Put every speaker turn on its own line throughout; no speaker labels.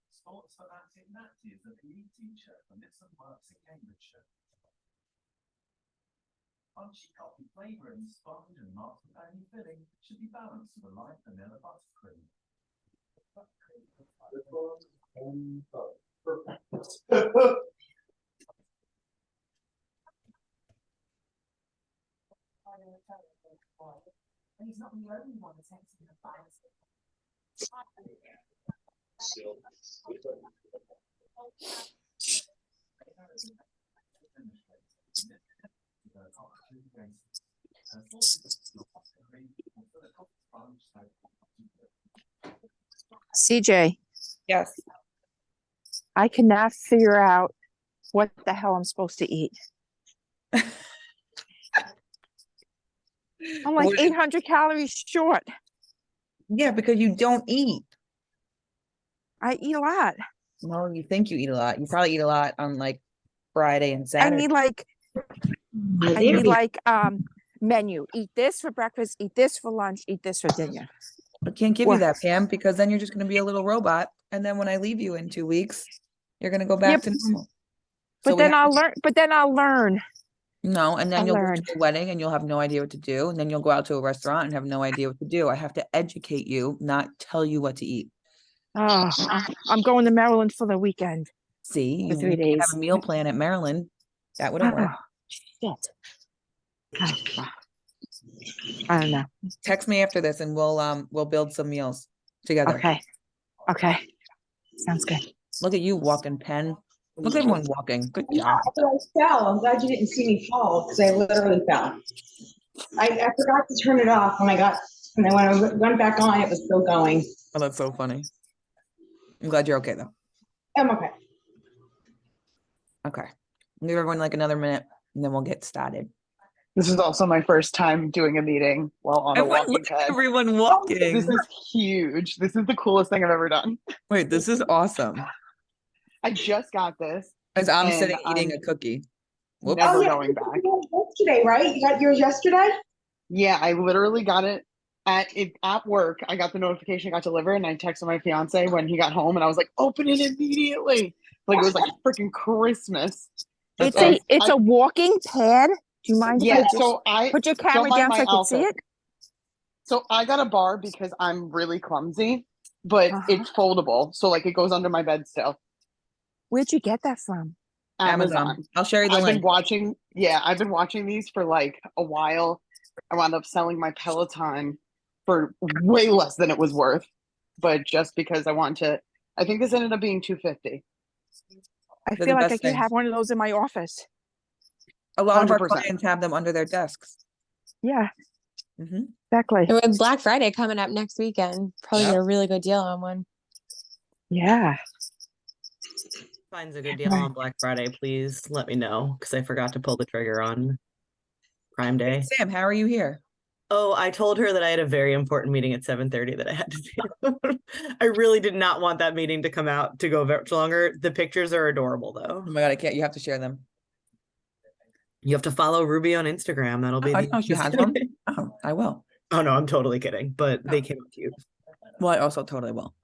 Sports fanatic Natty is a PE teacher from Nixon Works in Cambridgeshire. Crunchy coffee flavouring, sponge and mascarpone filling should be balanced with a light vanilla buttercream.
And he's not the only one attempting to balance it.
CJ,
Yes.
I cannot figure out what the hell I'm supposed to eat. I'm like
What-
800 calories short.
Yeah, because you don't eat.
I eat a lot.
No, you think you eat a lot. You probably eat a lot on like Friday and
I
Saturday.
need like menu. Eat this for breakfast, eat this for lunch, eat this for dinner.
I can't give you
What?
that, Pam, because then you're just going to be a little robot. And then when I leave you in 2 weeks, you're going to go back
Yep.
to normal.
But
So we
then
have
I'll learn. But then I'll learn.
No, and then
I'll
you'll go
learn.
to a wedding and you'll have no idea what to do. And then you'll go out to a restaurant and have no idea what to do. I have to educate you, not tell you what to eat.
Oh, I'm going to Maryland for the weekend.
See,
For 3
you can't have
days.
a meal plan at Maryland. That wouldn't work.
Oh, shit. I don't know.
Text me after this and we'll build some meals together.
Okay. Okay. Sounds good.
Look at you walking, Pen. Look at everyone walking. Good job.
I fell. I'm glad you didn't see me fall because I literally fell. I forgot to turn it off when and then when I went back on, it was still going.
Oh, that's so funny. I'm glad you're okay though.
I'm okay.
Okay. Give everyone like another minute and then we'll get started.
This is also my first time doing a meeting while on a walking pad.
Everyone walking.
This is huge. This is the coolest thing I've ever done.
Wait, this is awesome.
I just got this.
As I'm
And
sitting eating
I'm
a cookie. Whoops.
Never
Oh, yeah.
going back.
Yesterday, right? You got yours yesterday?
Yeah, I literally got it at work. I got the notification it got delivered, and I texted my fiance when he got home, and I was like, "Open it immediately!" Like it was like freaking Christmas.
It's
So
a walking pad. Do you mind?
Yeah.
if I just
So I
put your
don't
camera
mind
down
my
so I can see
outfit.
it?
So I got a bar because I'm really clumsy, but
Uh-huh.
it's foldable, so like it goes under my bed still.
Where'd you get that from?
Amazon.
I'll share you the
I've
link.
been watching, yeah, I've been watching these for like a while. I wound up selling my Peloton for way less than it was worth, but just because I think this ended up being $250.
I
They're
feel
the
like I
best
could
things.
have one of those in my office.
A lot of our
100%.
clients have them under their desks.
Yeah,
Hmm.
exactly.
And with Black Friday coming up next weekend, probably
Yep.
get a really good deal on one.
Yeah.
Finds a good deal on Black Friday, please let me know because I forgot to pull the trigger on Prime Day.
Sam, how are you here?
Oh, I told her that I had a very important meeting at 7:30 that I had to do. I really did not want that meeting to come out to go much longer. The pictures are adorable though.
Oh my God, I can't. You have to share them.
You have to follow Ruby on Instagram. That'll be
Oh, I
the
know she has one. Oh, I will.
Oh no, I'm totally kidding, but they came out cute.
Well, I also totally will.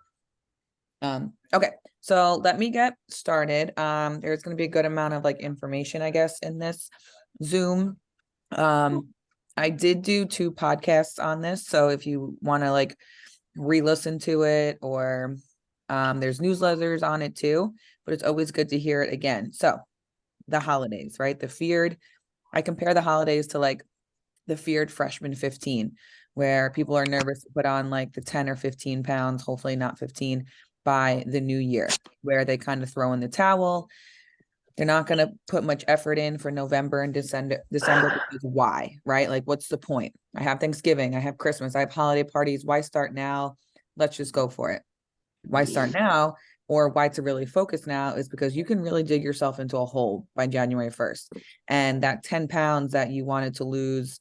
Okay, so let me get started. There's going to be a good amount of like information, I guess, in this Zoom. I did do 2 podcasts on this, so if you want to like re-listen to it, or there's newsletters on it too, but it's always good to hear it again. So the holidays, right? I compare the holidays to like the feared freshman 15, where people are nervous to put on like the 10 or 15 pounds, hopefully not 15, by the new year, where they kind of throw in the towel. They're not going to put much effort in for November and December because why, right? Like, what's the point? I have Thanksgiving, I have Christmas, I have holiday parties. Why start now? Let's just go for it. Why start now? Or why to really focus now is because you can really dig yourself into a hole by January 1st. And that 10 pounds that you wanted to lose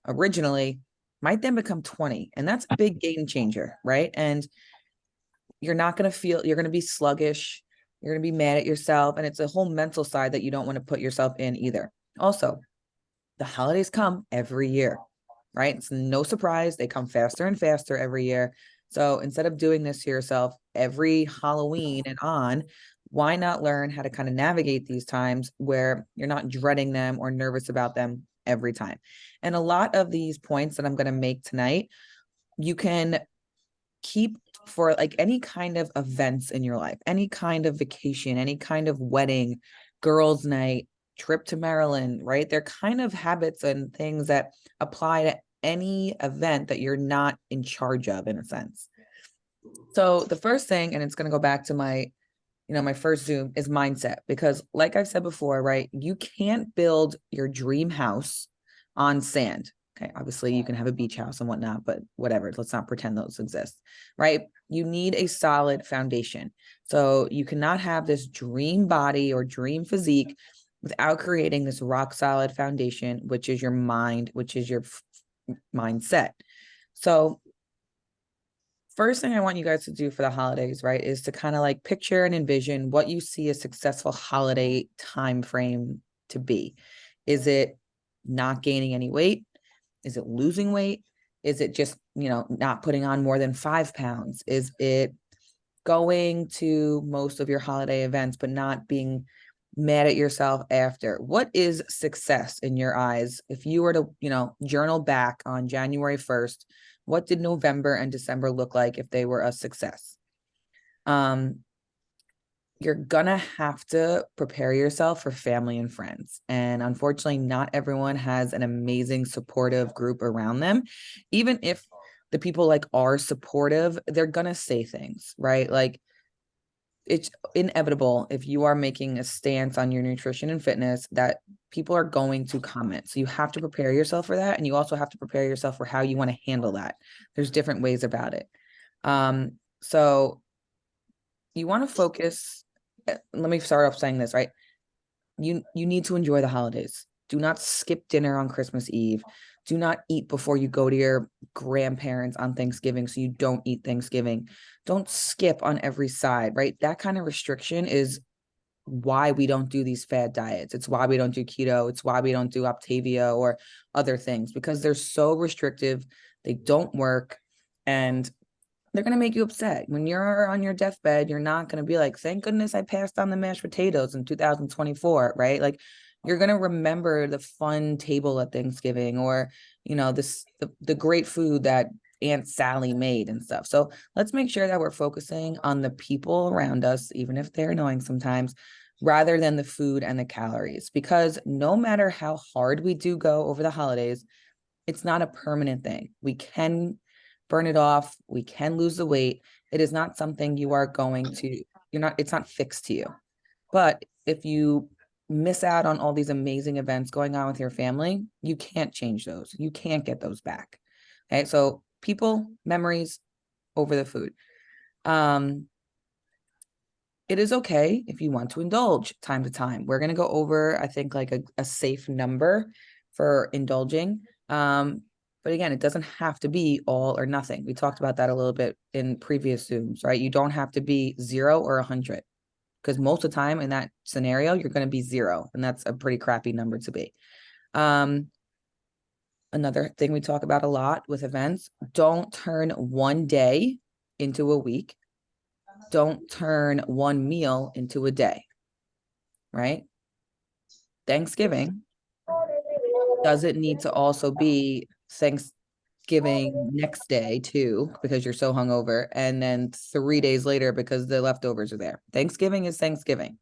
originally might then become 20. And that's a big game changer, right? And you're going to be sluggish. You're going to be mad at yourself. And it's a whole mental side that you don't want to put yourself in either. Also, the holidays come every year. right? It's no surprise. They come faster and faster every year. So instead of doing this to yourself every Halloween and on, why not learn how to kind of navigate these times where you're not dreading them or nervous about them every time? And a lot of these points that I'm going to make tonight, you can keep for like any kind of events in your life, any kind of vacation, any kind of wedding, girls' night, trip to Maryland, right? They're kind of habits and things that apply to any event that you're not in charge of, in a sense. So the first thing, and it's going to go back to my, my first Zoom, is mindset. Because like I've said before, right, you can't build your dream house on sand. Okay, obviously you can have a beach house and whatnot, but whatever, let's not pretend those exist, right? You need a solid foundation. So you cannot have this dream body or dream physique without creating this rock solid foundation, which is your mind, which is your mindset. So first thing I want you guys to do for the holidays, right, is to kind of like picture and envision what you see a successful holiday time frame to be. Is it not gaining any weight? Is it losing weight? Is it just, not putting on more than 5 pounds? Is it going to most of your holiday events, but not being mad at yourself after? What is success in your eyes? If you were to, journal back on January 1st, what did November and December look like if they were a success? You're gonna have to prepare yourself for family and friends. And unfortunately, not everyone has an amazing supportive group around them. Even if the people like are supportive, they're gonna say things, right? Like, it's inevitable if you are making a stance on your nutrition and fitness that people are going to comment. So you have to prepare yourself for that. And you also have to prepare yourself for how you want to handle that. There's different ways about it. So you want to focus. Let me start off saying this, right? You need to enjoy the holidays. Do not skip dinner on Christmas Eve. Do not eat before you go to your grandparents on Thanksgiving so you don't eat Thanksgiving. Don't skip on every side, right? That kind of restriction is why we don't do these fad diets. It's why we don't do keto. It's why we don't do Optavia or other things, because they're so restrictive. They don't work. And they're going to make you upset. When you're on your deathbed, you're not going to be like, thank goodness I passed on the mashed potatoes in 2024, right? Like, you're going to remember the fun table at Thanksgiving, or, the great food that Aunt Sally made and stuff. So let's make sure that we're focusing on the people around us, even if they're annoying sometimes, rather than the food and the calories. Because no matter how hard we do go over the holidays, it's not a permanent thing. We can burn it off. We can lose the weight. It is not something you are going to, it's not fixed to you. But if you miss out on all these amazing events going on with your family, you can't change those. You can't get those back. Okay. So people, memories over the food. It is okay if you want to indulge time to time. We're going to go over, I think, like a safe number for indulging. But again, it doesn't have to be all or nothing. We talked about that a little bit in previous Zooms, right? You don't have to be 0 or 100, because most of the time in that scenario, you're going to be 0. And that's a pretty crappy number to be. Another thing we talk about a lot with events, don't turn one day into a week. Don't turn one meal into a day, right? Thanksgiving doesn't need to also be Thanksgiving next day too, because you're so hungover, and then 3 days later because the leftovers are there. Thanksgiving is Thanksgiving.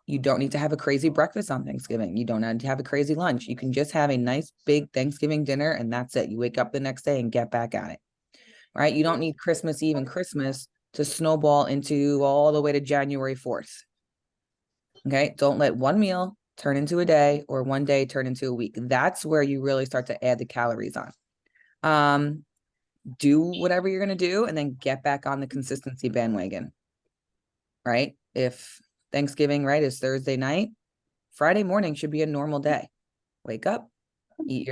You don't need to have a crazy breakfast on Thanksgiving. You don't need to have a crazy lunch. You can just have a nice big Thanksgiving dinner, and that's it. You wake up the next day and get back at it, right? You don't need Christmas Eve and Christmas to snowball into all the way to January 4th. Okay, don't let one meal turn into a day or one day turn into a week. That's where you really start to add the calories on. Do whatever you're going to do and then get back on the consistency bandwagon, right? If Thanksgiving, right, is Thursday night, Friday morning should be a normal day. Wake up, hit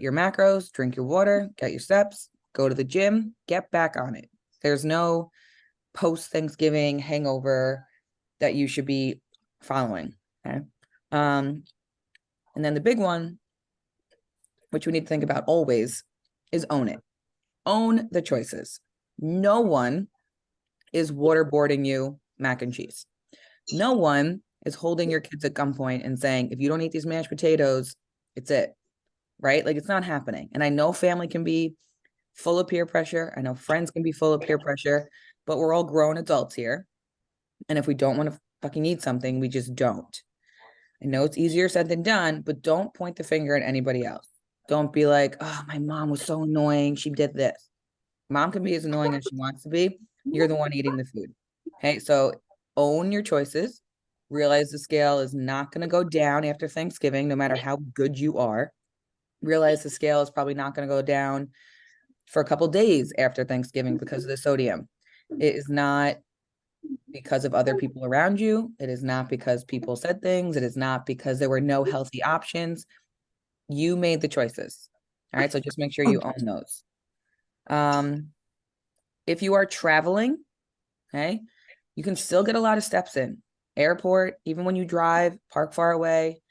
your macros, drink your water, get your steps, go to the gym, get back on it. There's no post-Thanksgiving hangover that you should be following. Okay. And then the big one, which we need to think about always, is own it. Own the choices. No one is waterboarding you mac and cheese. No one is holding your kids at gunpoint and saying, if you don't eat these mashed potatoes, it's it, right? Like, it's not happening. And I know family can be full of peer pressure. I know friends can be full of peer pressure, but we're all grown adults here. And if we don't want to fucking eat something, we just don't. I know it's easier said than done, but don't point the finger at anybody else. Don't be like, oh, my mom was so annoying. She did this. Mom can be as annoying as she wants to be. You're the one eating the food. Okay, so own your choices. Realize the scale is not going to go down after Thanksgiving, no matter how good you are. Realize the scale is probably not going to go down for a couple days after Thanksgiving because of the sodium. It is not because of other people around you. It is not because people said things. It is not because there were no healthy options. You made the choices. All right, so just make sure you own those. If you are traveling, okay, you can still get a lot of steps in. Airport, even when you drive, park far away,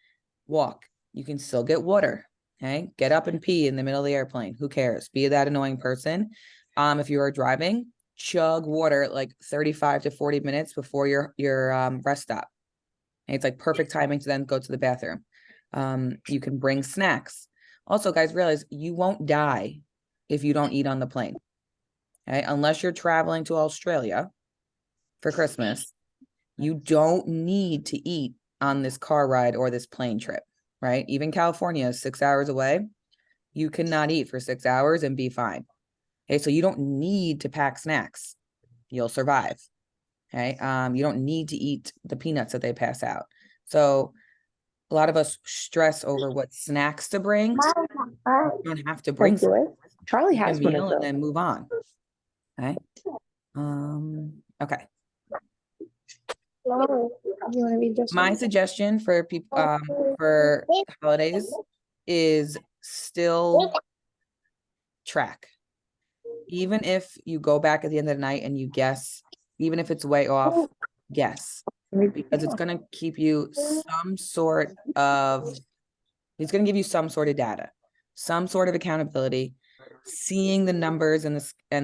walk. You can still get water. Okay, get up and pee in the middle of the airplane. Who cares? Be that annoying person. If you are driving, chug water like 35 to 40 minutes before your rest stop. And it's like perfect timing to then go to the bathroom. You can bring snacks. Also, guys, realize you won't die if you don't eat on the plane. Okay, unless you're traveling to Australia for Christmas, you don't need to eat on this car ride or this plane trip, right? Even California is 6 hours away. You cannot eat for 6 hours and be fine. Okay, so you don't need to pack snacks. You'll survive. Okay, you don't need to eat the peanuts that they pass out. So a lot of us stress over what snacks to bring. You don't have to bring
Charlie
a
has one
meal
of
and
those.
then move on. Okay. Okay.
You want to read this
My
one?
suggestion for people for holidays is still track. Even if you go back at the end of the night and you guess, even if it's way off, guess. Because it's going to keep you some sort of, it's going to give you some sort of data, some sort of accountability. Seeing the numbers and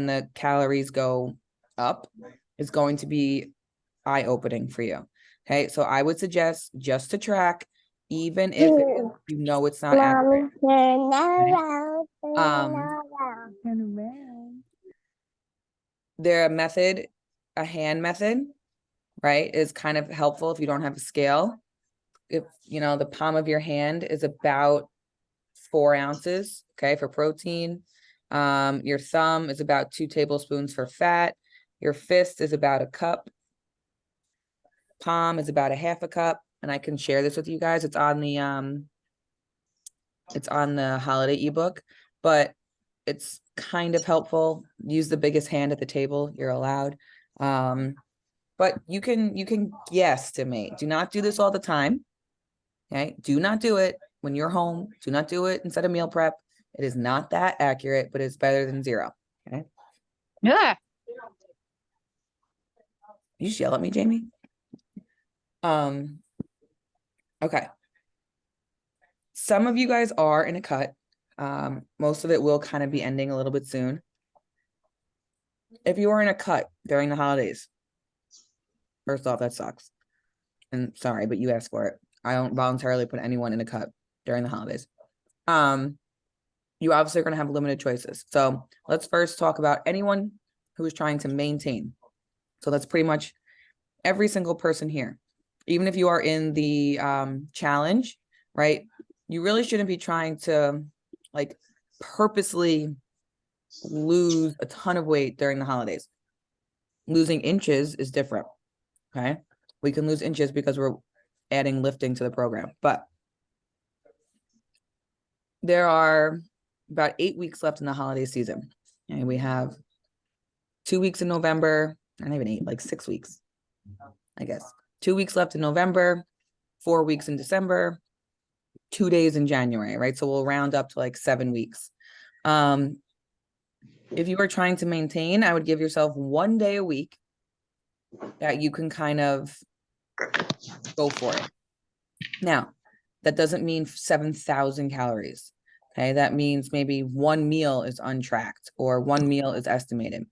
the calories go up is going to be eye-opening for you. Okay, so I would suggest just to track, even if you know it's not accurate. Their method, a hand method, right, is kind of helpful if you don't have a scale. If you know the palm of your hand is about 4 ounces, okay, for protein. Your thumb is about 2 tablespoons for fat. Your fist is about a cup. Palm is about a half a cup. And I can share this with you guys. It's on the holiday ebook, but it's kind of helpful. Use the biggest hand at the table. You're allowed. But you can guesstimate. Do not do this all the time. Okay. Do not do it when you're home. Do not do it instead of meal prep. It is not that accurate, but it's better than 0. Okay.
Yeah.
You just yell at me, Jamie. Okay. Some of you guys are in a cut. Most of it will kind of be ending a little bit soon. If you are in a cut during the holidays, first off, that sucks. And sorry, but you asked for it. I don't voluntarily put anyone in a cut during the holidays. You obviously are going to have limited choices. So let's first talk about anyone who is trying to maintain. So that's pretty much every single person here. Even if you are in the challenge, right? You really shouldn't be trying to like purposely lose a ton of weight during the holidays. Losing inches is different. Okay. We can lose inches because we're adding lifting to the program, but there are about 8 weeks left in the holiday season. And we have 2 weeks in November, not even 8, like 6 weeks, I guess. 2 weeks left in November, 4 weeks in December, 2 days in January, right? So we'll round up to like 7 weeks. If you are trying to maintain, I would give yourself 1 day a week that you can kind of go for it. Now, that doesn't mean 7,000 calories. Okay, that means maybe one meal is untracked or one meal is estimated.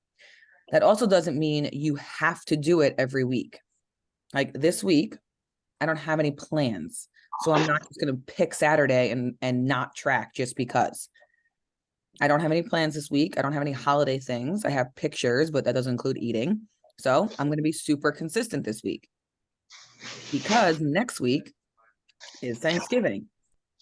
That also doesn't mean you have to do it every week. Like this week, I don't have any plans. So I'm not just going to pick Saturday and not track just because. I don't have any plans this week. I don't have any holiday things. I have pictures, but that doesn't include eating. So I'm going to be super consistent this week because next week is Thanksgiving.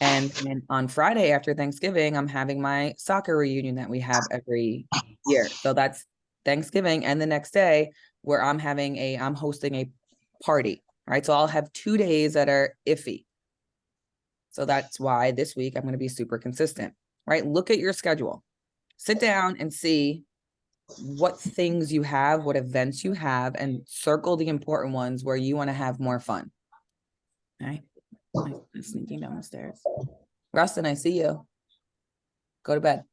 And on Friday after Thanksgiving, I'm having my soccer reunion that we have every year. So that's Thanksgiving. And the next day where I'm hosting a party, right? So I'll have 2 days that are iffy. So that's why this week I'm going to be super consistent, right? Look at your schedule, sit down and see what things you have, what events you have, and circle the important ones where you want to have more fun. Right? I'm sneaking down the stairs. Rustin, I see you. Go to bed.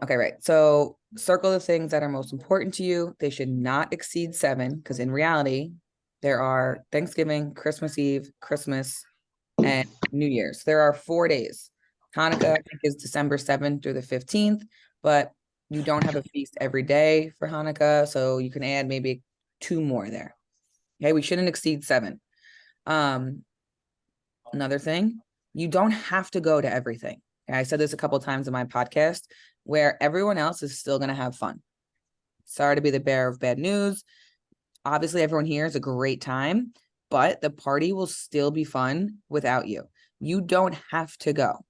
Okay, right. So circle the things that are most important to you. They should not exceed 7 because in reality, there are Thanksgiving, Christmas Eve, Christmas, and New Year's. There are 4 days. Hanukkah, I think, is December 7th through the 15th, but you don't have a feast every day for Hanukkah, so you can add maybe 2 more there. Okay, we shouldn't exceed 7. Another thing, you don't have to go to everything. Okay, I said this a couple of times in my podcast, where everyone else is still going to have fun. Sorry to be the bearer of bad news. Obviously, everyone here is a great time, but the party will still be fun without you. You don't have to go.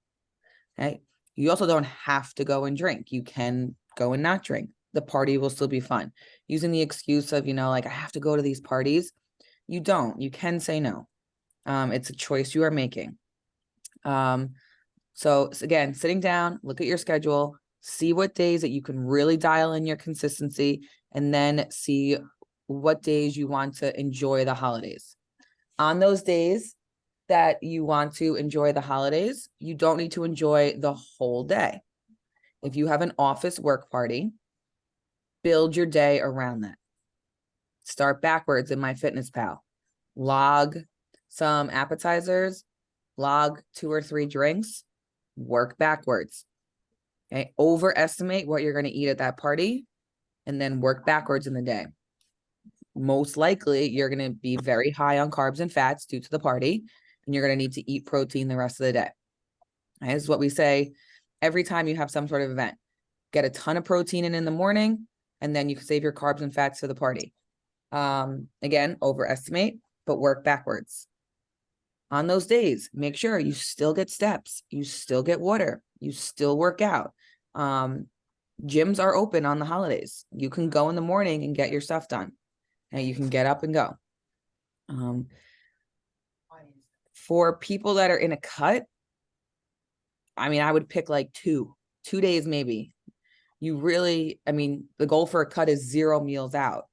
Okay. You also don't have to go and drink. You can go and not drink. The party will still be fun. Using the excuse of, like I have to go to these parties. You don't. You can say no. It's a choice you are making. So again, sitting down, look at your schedule, see what days that you can really dial in your consistency, and then see what days you want to enjoy the holidays. On those days that you want to enjoy the holidays, you don't need to enjoy the whole day. If you have an office work party, build your day around that. Start backwards in MyFitnessPal. Log some appetizers, log 2 or 3 drinks, work backwards. Okay, overestimate what you're going to eat at that party, and then work backwards in the day. Most likely, you're going to be very high on carbs and fats due to the party, and you're going to need to eat protein the rest of the day. This is what we say every time you have some sort of event. Get a ton of protein in the morning, and then you can save your carbs and fats for the party. Again, overestimate, but work backwards. On those days, make sure you still get steps, you still get water, you still work out. Gyms are open on the holidays. You can go in the morning and get your stuff done. And you can get up and go. For people that are in a cut, I would pick like 2 days maybe. The goal for a cut is 0 meals out.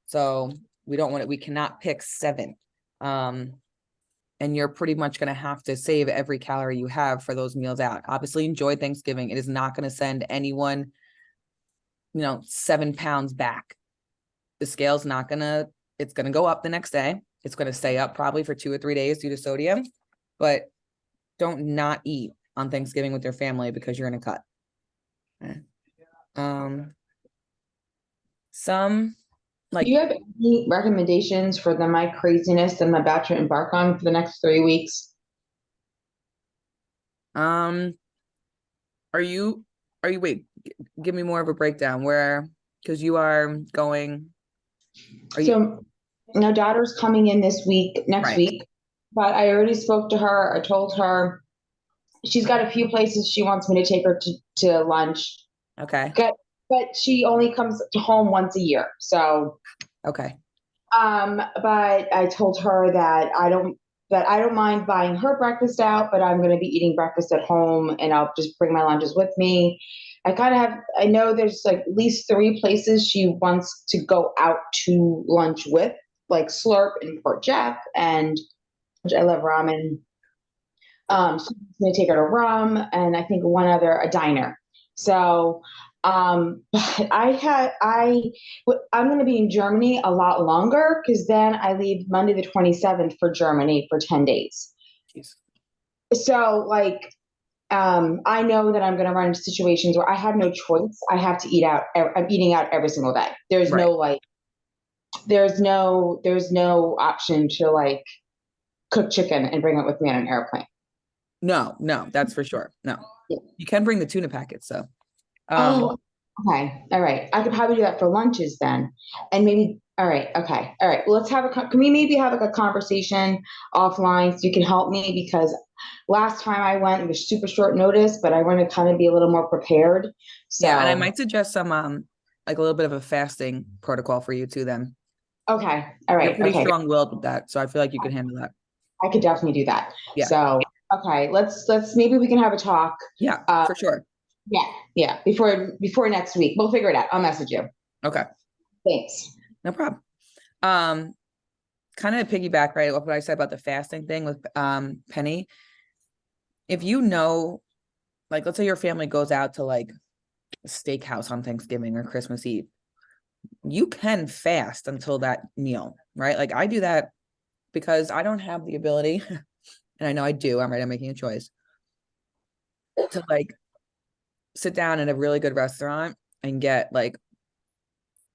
So we cannot pick 7. And you're pretty much going to have to save every calorie you have for those meals out. Obviously, enjoy Thanksgiving. It is not going to send anyone, 7 pounds back. The scale's it's going to go up the next day. It's going to stay up probably for 2 or 3 days due to sodium, but don't not eat on Thanksgiving with your family because you're in a cut.
Do you have any recommendations for my craziness that I'm about to embark on for the next 3 weeks?
Wait, give me more of a breakdown because you are going.
My daughter's coming in next
Right.
week, but I already spoke to her. I told her she's got a few places she wants me to take her to lunch.
Okay.
But she only comes to home once a year. So.
Okay.
But I told her that I don't mind buying her breakfast out, but I'm going to be eating breakfast at home and I'll just bring my lunches with me. I know there's like at least 3 places she wants to go out to lunch with, like Slurp in Port Jeff, and I love ramen. So I'm going to take her to Rum, and I think one other, a diner. So But I'm going to be in Germany a lot longer because then I leave Monday the 27th for Germany for 10 days.
Jeez.
So like, I know that I'm going to run into situations where I have no choice. I have to eat out. I'm eating out every single day. There's
Right.
no like, there's no option to like cook chicken and bring it with me on an airplane.
No, that's for sure. No,
Yeah.
you can bring the tuna packets though.
Oh, okay. All right. I could probably do that for lunches then. And maybe, all right. Okay. All right. Well, can we maybe have like a conversation offline so you can help me? Because last time I went, it was super short notice, but I want to kind of be a little more prepared. So,
Yeah, and I might suggest some like a little bit of a fasting protocol for you too then.
okay. All right.
You're pretty
Okay.
strong-willed with that, so I feel like you can handle that.
I could definitely do that.
Yeah.
So, okay. Let's maybe we can have a talk.
Yeah, for sure.
Yeah. Before next week. We'll figure it out. I'll message you.
Okay.
Thanks.
No problem. Kind of piggyback right off what I said about the fasting thing with Penny. If you know, like, let's say your family goes out to like a steakhouse on Thanksgiving or Christmas Eve, you can fast until that meal, right? Like I do that because I don't have the ability, and I know I do. I'm making a choice to like sit down at a really good restaurant and get like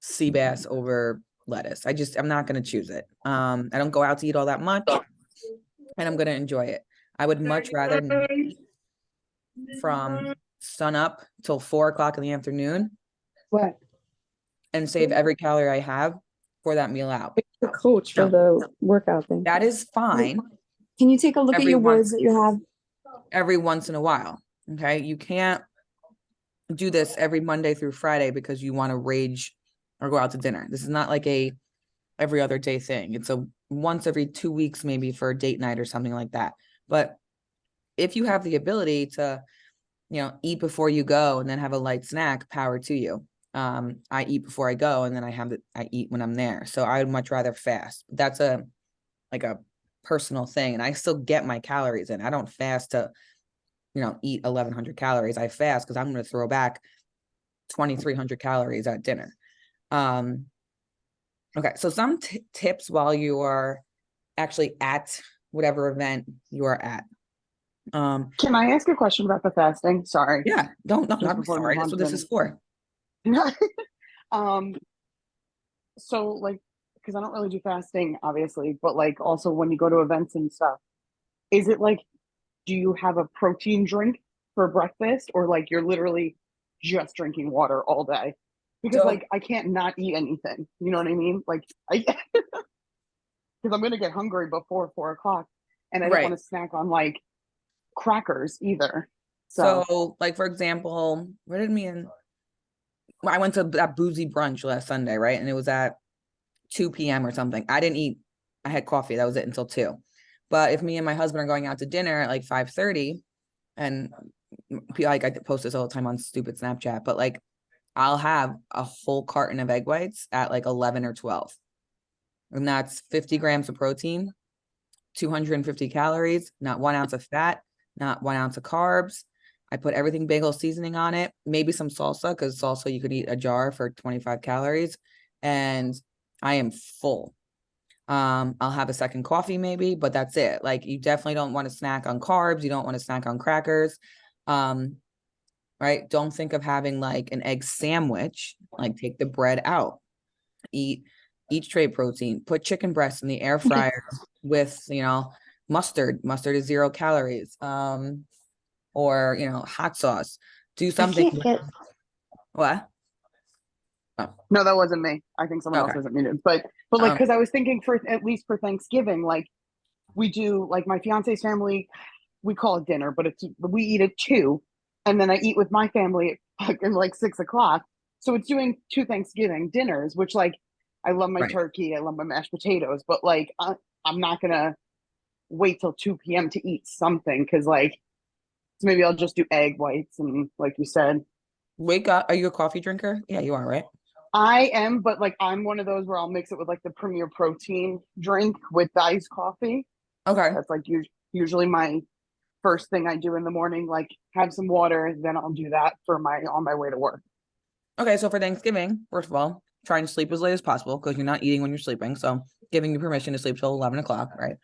sea bass over lettuce. I'm not going to choose it. I don't go out to eat all that much, and I'm going to enjoy it. I would much rather from sun up till 4 o'clock in the afternoon.
What?
And save every calorie I have for that meal out.
The coach for the workout thing.
That is fine.
Can you take a look at your words that you have?
Every once in a while. Okay. You can't do this every Monday through Friday because you want to rage or go out to dinner. This is not like a every other day thing. It's a once every 2 weeks, maybe for a date night or something like that. But if you have the ability to, eat before you go and then have a light snack, power to you. I eat before I go and then I eat when I'm there. So I would much rather fast. That's a personal thing. And I still get my calories in. I don't fast to, eat 1,100 calories. I fast because I'm going to throw back 2,300 calories at dinner. Okay. So some tips while you are actually at whatever event you are at.
Can I ask a question about the fasting? Sorry.
Yeah. Don't,
Just
I'm
before we
sorry.
move on
That's what
to
this is for.
So like, because I don't really do fasting, obviously, but like also when you go to events and stuff, is it like, do you have a protein drink for breakfast, or like you're literally just drinking water all day? Because
So-
like I can't not eat anything. You know what I mean? Like because I'm gonna get hungry before 4 o'clock, and I don't
Right.
want to snack on like crackers either.
So like, for example, I went to that boozy brunch last Sunday, right? And it was at 2 p.m. or something. I didn't eat. I had coffee. That was it until 2. But if me and my husband are going out to dinner at like 5:30, and like I post this all the time on stupid Snapchat, but like I'll have a whole carton of egg whites at like 11 or 12. And that's 50 grams of protein, 250 calories, not 1 ounce of fat, not 1 ounce of carbs. I put everything bagel seasoning on it, maybe some salsa, because salsa you could eat a jar for 25 calories, and I am full. I'll have a second coffee maybe, but that's it. Like you definitely don't want to snack on carbs. You don't want to snack on crackers. Right? Don't think of having like an egg sandwich. Like take the bread out. Eat straight protein. Put chicken breast in the air fryer with, mustard. Mustard is 0 calories. Or hot sauce. Do something. What?
No, that wasn't me. I think someone else
Okay.
wasn't muted. But like, because I was thinking for at least for Thanksgiving, like we do, like my fiance's family, we call it dinner, but we eat at 2, and then I eat with my family at fucking like 6 o'clock. So it's doing 2 Thanksgiving dinners, which like I love my
Right.
turkey, I love my mashed potatoes, but like I'm not gonna wait till 2 p.m. to eat something, because like so maybe I'll just do egg whites and like you said.
Wake up. Are you a coffee drinker? Yeah, you are, right?
I am, but like I'm one of those where I'll mix it with like the Premier Protein drink with the iced coffee.
Okay.
That's like usually my first thing I do in the morning. Like have some water, then I'll do that on my way to work.
Okay, so for Thanksgiving, first of all, try and sleep as late as possible because you're not eating when you're sleeping. So giving you permission to sleep till 11 o'clock, right?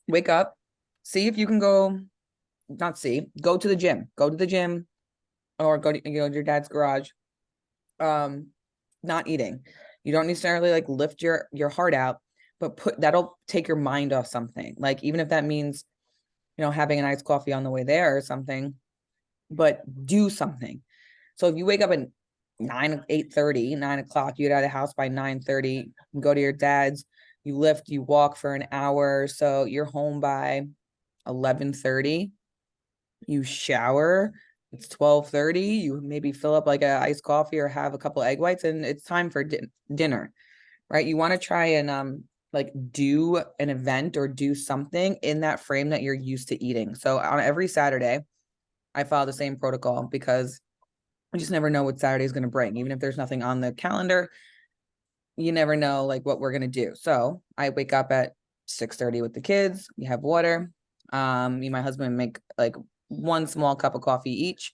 Wake up, see if you can go, go to the gym. Go to the gym or go to your dad's garage. Not eating. You don't necessarily like lift your heart out, but that'll take your mind off something. Like even if that means, having an iced coffee on the way there or something, but do something. So if you wake up at 8:30, 9 o'clock, you get out of the house by 9:30, go to your dad's, you lift, you walk for an hour. So you're home by 11:30, you shower, it's 12:30, you maybe fill up like a iced coffee or have a couple egg whites and it's time for dinner, right? You want to try and like do an event or do something in that frame that you're used to eating. So on every Saturday, I follow the same protocol because I just never know what Saturday is going to bring. Even if there's nothing on the calendar, you never know like what we're going to do. So I wake up at 6:30 with the kids. We have water. Me and my husband make like one small cup of coffee each.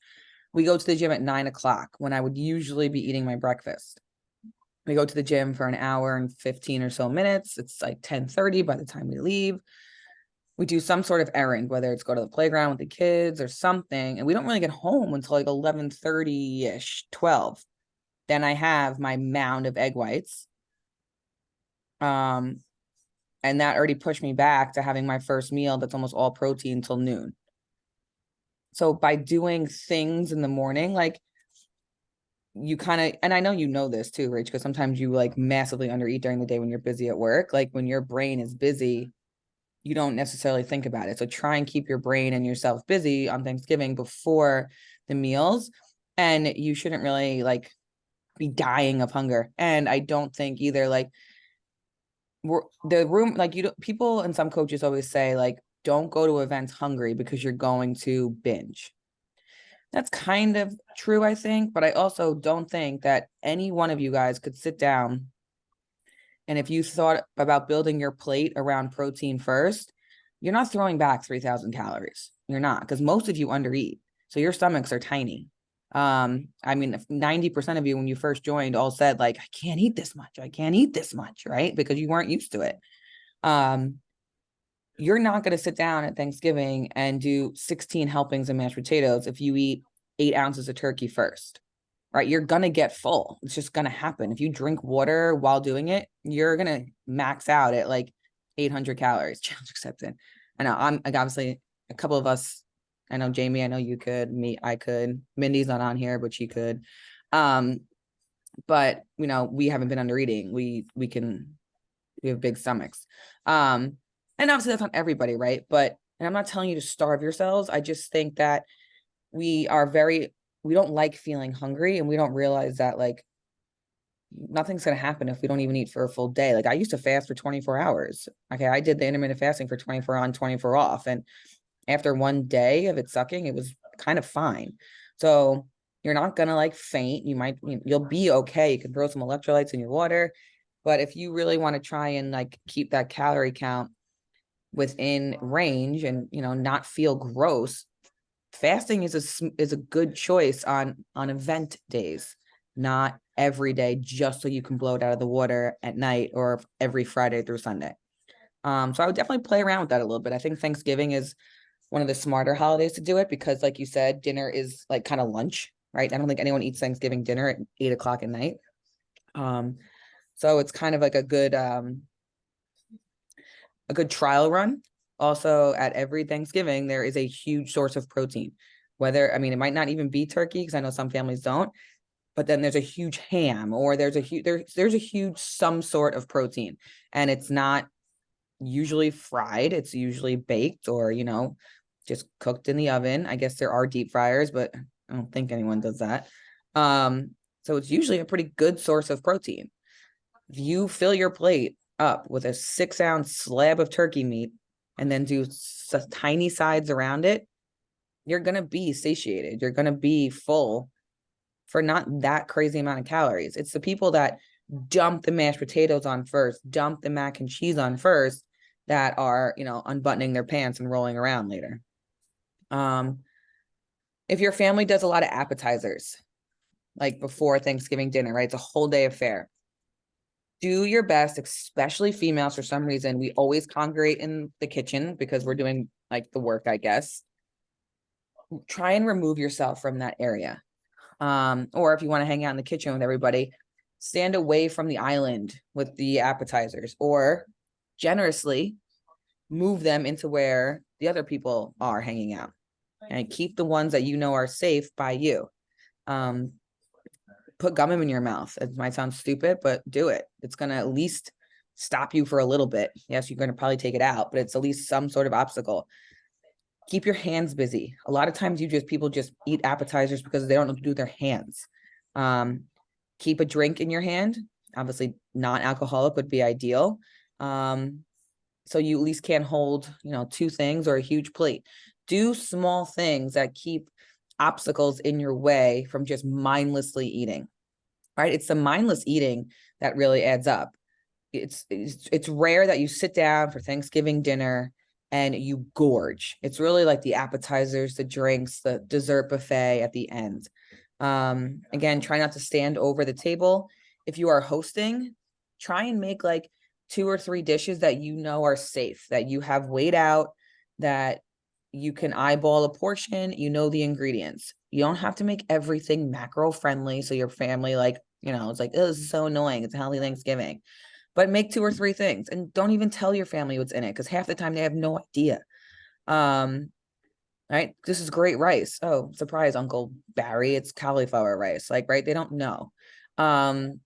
We go to the gym at 9 o'clock when I would usually be eating my breakfast. We go to the gym for an hour and 15 or so minutes. It's like 10:30 by the time we leave. We do some sort of errand, whether it's go to the playground with the kids or something. And we don't really get home until like 11:30-ish, 12. Then I have my mound of egg whites. And that already pushed me back to having my first meal that's almost all protein till noon. So by doing things in the morning, like you kind of, and I know you know this too, Rach, because sometimes you like massively undereat during the day when you're busy at work. Like when your brain is busy, you don't necessarily think about it. So try and keep your brain and yourself busy on Thanksgiving before the meals. And you shouldn't really like be dying of hunger. And I don't think either like people and some coaches always say like, don't go to events hungry because you're going to binge. That's kind of true, I think, but I also don't think that any one of you guys could sit down and if you thought about building your plate around protein first, you're not throwing back 3,000 calories. You're not, because most of you undereat. So your stomachs are tiny. I mean, if 90% of you, when you first joined, all said like, I can't eat this much. I can't eat this much, right? Because you weren't used to it. You're not going to sit down at Thanksgiving and do 16 helpings of mashed potatoes if you eat 8 ounces of turkey first, right? You're going to get full. It's just going to happen. If you drink water while doing it, you're going to max out at like 800 calories. Challenge accepted. I know I'm like, obviously a couple of us, I know Jamie, I know you could, me, I could, Mindy's not on here, but she could. But we haven't been under eating. We have big stomachs. And obviously that's not everybody, right? And I'm not telling you to starve yourselves. I just think that we don't like feeling hungry and we don't realize that like nothing's going to happen if we don't even eat for a full day. Like I used to fast for 24 hours. Okay. I did the intermittent fasting for 24 on, 24 off. And after one day of it sucking, it was kind of fine. So you're not going to like faint. You'll be okay. You can throw some electrolytes in your water. But if you really want to try and like keep that calorie count within range and, not feel gross, fasting is a good choice on event days, not every day, just so you can blow it out of the water at night or every Friday through Sunday. So I would definitely play around with that a little bit. I think Thanksgiving is one of the smarter holidays to do it because like you said, dinner is like kind of lunch, right? I don't think anyone eats Thanksgiving dinner at 8 o'clock at night. So it's kind of like a good trial run. Also at every Thanksgiving, there is a huge source of protein, it might not even be turkey because I know some families don't, but then there's a huge ham or there's a huge some sort of protein, and it's not usually fried. It's usually baked or, just cooked in the oven. I guess there are deep fryers, but I don't think anyone does that. So it's usually a pretty good source of protein. If you fill your plate up with a 6-ounce slab of turkey meat and then do tiny sides around it, you're going to be satiated. You're going to be full for not that crazy amount of calories. It's the people that dump the mashed potatoes on first, dump the mac and cheese on first, that are, unbuttoning their pants and rolling around later. If your family does a lot of appetizers, like before Thanksgiving dinner, right? It's a whole day affair. Do your best, especially females, for some reason, we always congregate in the kitchen because we're doing like the work, I guess. Try and remove yourself from that area. Or if you want to hang out in the kitchen with everybody, stand away from the island with the appetizers, or generously move them into where the other people are hanging out, and keep the ones that you know are safe by you. Put gum in your mouth. It might sound stupid, but do it. It's going to at least stop you for a little bit. Yes, you're going to probably take it out, but it's at least some sort of obstacle. Keep your hands busy. A lot of times people just eat appetizers because they don't know what to do with their hands. Keep a drink in your hand. Obviously non-alcoholic would be ideal. So you at least can hold, 2 things or a huge plate. Do small things that keep obstacles in your way from just mindlessly eating, right? It's the mindless eating that really adds up. It's rare that you sit down for Thanksgiving dinner and you gorge. It's really like the appetizers, the drinks, the dessert buffet at the end. Again, try not to stand over the table. If you are hosting, try and make like 2 or 3 dishes that are safe, that you have weighed out, that you can eyeball a portion, the ingredients. You don't have to make everything macro friendly. So your family, it's like, oh, this is so annoying. It's a healthy Thanksgiving. But make 2 or 3 things and don't even tell your family what's in it, because half the time they have no idea. Right? This is great rice. Oh, surprise, Uncle Barry, it's cauliflower rice. Right? They don't know. And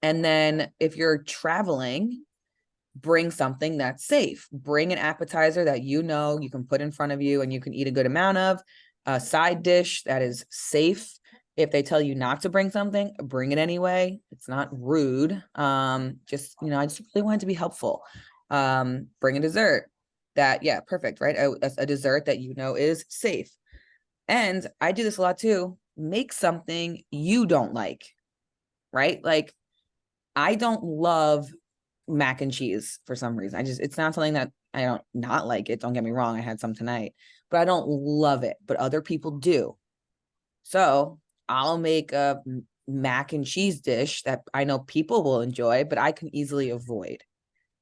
then if you're traveling, bring something that's safe. Bring an appetizer that you can put in front of you and you can eat a good amount of. A side dish that is safe. If they tell you not to bring something, bring it anyway. It's not rude. I just really wanted to be helpful. Bring a dessert perfect, right? A dessert that is safe. And I do this a lot too. Make something you don't like, right? Like, I don't love mac and cheese for some reason. It's not something that I don't not like it. Don't get me wrong. I had some tonight, but I don't love it, but other people do. So I'll make a mac and cheese dish that I know people will enjoy, but I can easily avoid.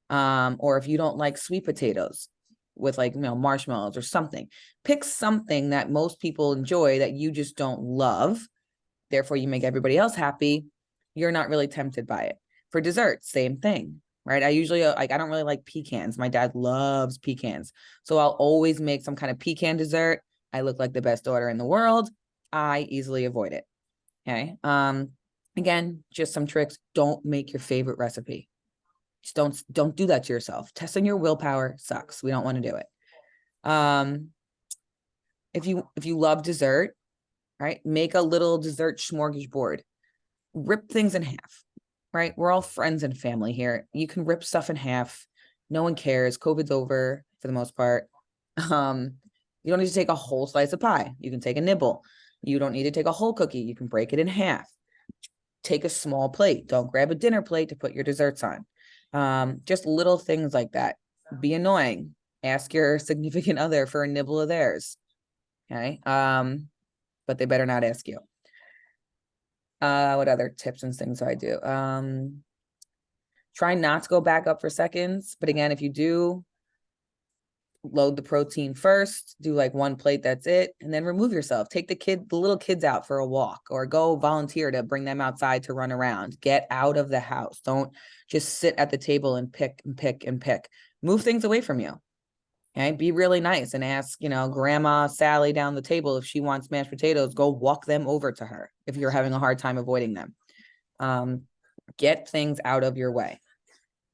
Or if you don't like sweet potatoes with marshmallows or something, pick something that most people enjoy that you just don't love. Therefore, you make everybody else happy. You're not really tempted by it. For dessert, same thing, right? I usually I don't really like pecans. My dad loves pecans. So I'll always make some kind of pecan dessert. I look like the best daughter in the world. I easily avoid it. Okay. Again, just some tricks. Don't make your favorite recipe. Just don't do that to yourself. Testing your willpower sucks. We don't want to do it. If you love dessert, right? Make a little dessert smorgasbord. Rip things in half. Right? We're all friends and family here. You can rip stuff in half. No one cares. COVID's over for the most part. You don't need to take a whole slice of pie. You can take a nibble. You don't need to take a whole cookie. You can break it in half. Take a small plate. Don't grab a dinner plate to put your desserts on. Just little things like that. Be annoying. Ask your significant other for a nibble of theirs. Okay? But they better not ask you. What other tips and things do I do? Try not to go back up for seconds. But again, if you do, load the protein first, do like 1 plate, that's it. And then remove yourself. Take the little kids out for a walk, or go volunteer to bring them outside to run around. Get out of the house. Don't just sit at the table and pick and pick and pick. Move things away from you. Okay, be really nice and ask, Grandma Sally down the table, if she wants mashed potatoes, go walk them over to her if you're having a hard time avoiding them. Get things out of your way.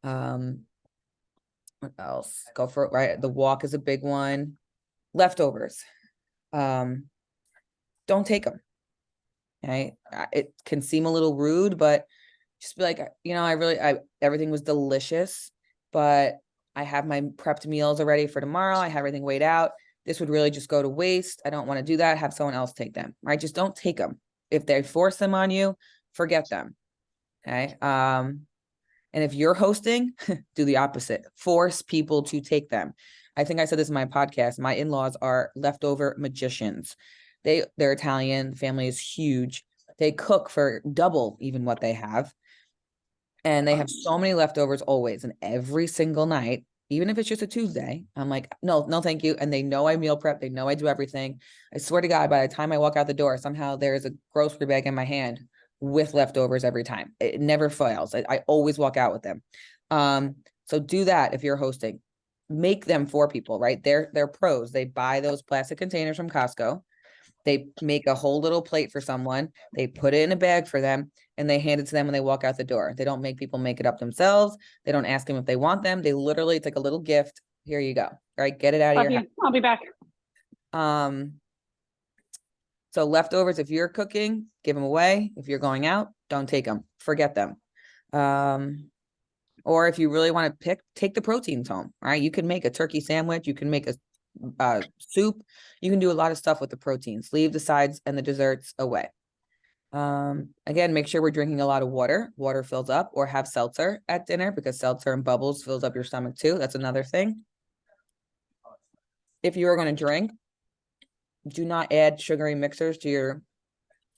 What else? Go for it, right? The walk is a big one. Leftovers. Don't take them. Okay, it can seem a little rude, but just be like, everything was delicious, but I have my prepped meals already for tomorrow. I have everything weighed out. This would really just go to waste. I don't want to do that. Have someone else take them, right? Just don't take them. If they force them on you, forget them. Okay. And if you're hosting, do the opposite. Force people to take them. I think I said this in my podcast. My in-laws are leftover magicians. They're Italian, the family is huge. They cook for double even what they have. And they have so many leftovers always. And every single night, even if it's just a Tuesday, I'm like, no, thank you. And they know I meal prep. They know I do everything. I swear to God, by the time I walk out the door, somehow there's a grocery bag in my hand with leftovers every time. It never fails. I always walk out with them. So do that if you're hosting. Make them for people, right? They're pros. They buy those plastic containers from Costco. They make a whole little plate for someone. They put it in a bag for them and they hand it to them when they walk out the door. They don't make people make it up themselves. They don't ask them if they want them. They literally, it's like a little gift. Here you go. All right. Get it out of your house.
I'll be back.
So leftovers, if you're cooking, give them away. If you're going out, don't take them. Forget them. Or if you really want to take the proteins home, right? You can make a turkey sandwich. You can make a soup. You can do a lot of stuff with the proteins. Leave the sides and the desserts away. Again, make sure we're drinking a lot of water. Water fills up, or have seltzer at dinner, because seltzer and bubbles fills up your stomach too. That's another thing. If you are going to drink, do not add sugary mixers to your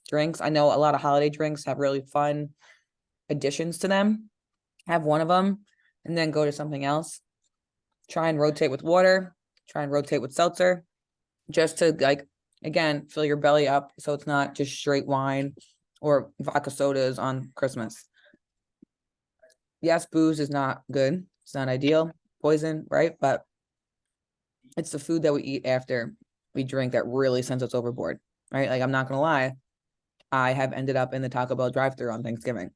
drinks. I know a lot of holiday drinks have really fun additions to them. Have one of them and then go to something else. Try and rotate with water. Try and rotate with seltzer, just to, like, again, fill your belly up so it's not just straight wine or vodka sodas on Christmas. Yes, booze is not good. It's not ideal. Poison, right? But it's the food that we eat after we drink that really sends us overboard, right? Like, I'm not going to lie. I have ended up in the Taco Bell drive-thru on Thanksgiving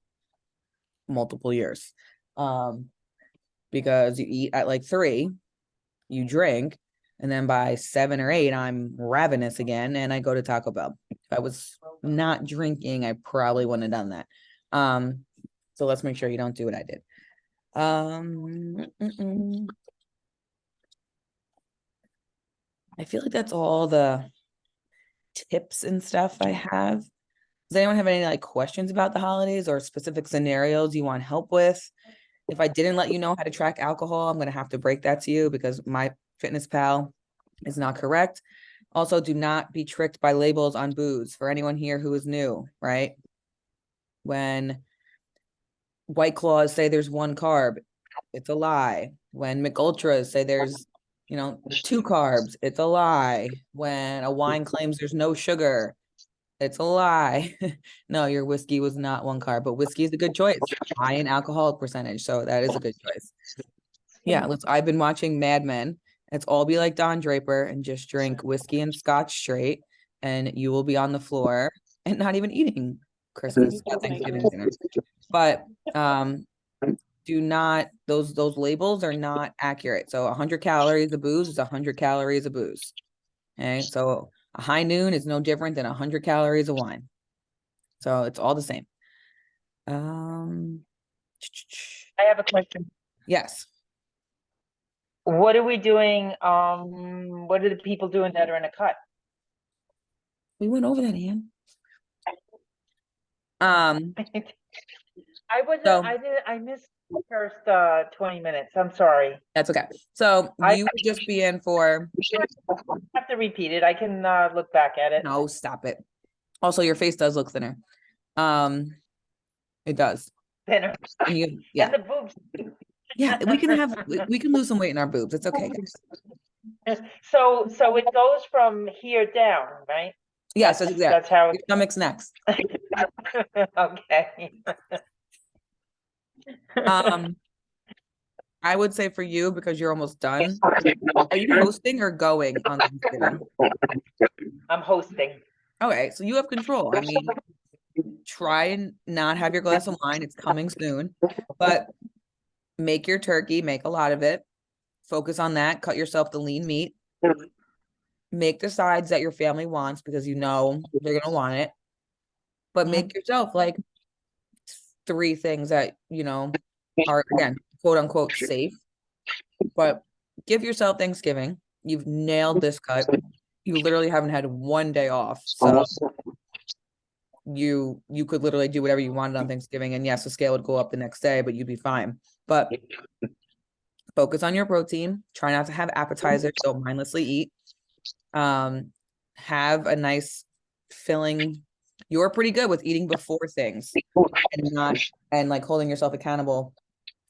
multiple years. Because you eat at like 3, you drink, and then by 7 or 8, I'm ravenous again, and I go to Taco Bell. If I was not drinking, I probably wouldn't have done that. So let's make sure you don't do what I did. I feel like that's all the tips and stuff I have. Does anyone have any like questions about the holidays or specific scenarios you want help with? If I didn't let you know how to track alcohol, I'm going to have to break that to you, because MyFitnessPal is not correct. Also, do not be tricked by labels on booze. For anyone here who is new, right? When White Claws say there's 1 carb, it's a lie. When McUltras say there's, 2 carbs, it's a lie. When a wine claims there's no sugar, it's a lie. No, your whiskey was not 1 carb, but whiskey is a good choice. High in alcoholic percentage, so that is a good choice. Yeah, I've been watching Mad Men. Let's all be like Don Draper and just drink whiskey and scotch straight, and you will be on the floor and not even eating Christmas or Thanksgiving dinner. But do not, those labels are not accurate. So 100 calories of booze is 100 calories of booze. Okay, so a high noon is no different than 100 calories of wine. So it's all the same.
I have a question.
Yes.
What are we doing? What are the people doing that are in a cut?
We went over that, Ann.
I missed the first 20 minutes. I'm sorry.
That's okay. So you would just be in for.
I have to repeat it. I can look back at it.
No, stop it. Also, your face does look thinner. It does.
Thinner.
Yeah.
And the boobs.
Yeah, we can lose some weight in our boobs. It's okay.
So it goes from here down, right?
Yes,
that's how
your stomach's next.
Okay.
I would say for you, because you're almost done, are you hosting or going on Thanksgiving?
I'm hosting.
Okay, so you have control. I mean, try and not have your glass of wine. It's coming soon, but make your turkey, make a lot of it. Focus on that. Cut yourself the lean meat. Make the sides that your family wants, because they're going to want it. But make yourself like 3 things that, are, again, quote unquote safe. But give yourself Thanksgiving. You've nailed this cut. You literally haven't had 1 day off. So you could literally do whatever you wanted on Thanksgiving. And yes, the scale would go up the next day, but you'd be fine. But focus on your protein. Try not to have appetizers. Don't mindlessly eat. have a nice filling. You're pretty good with eating before things and not, and like holding yourself accountable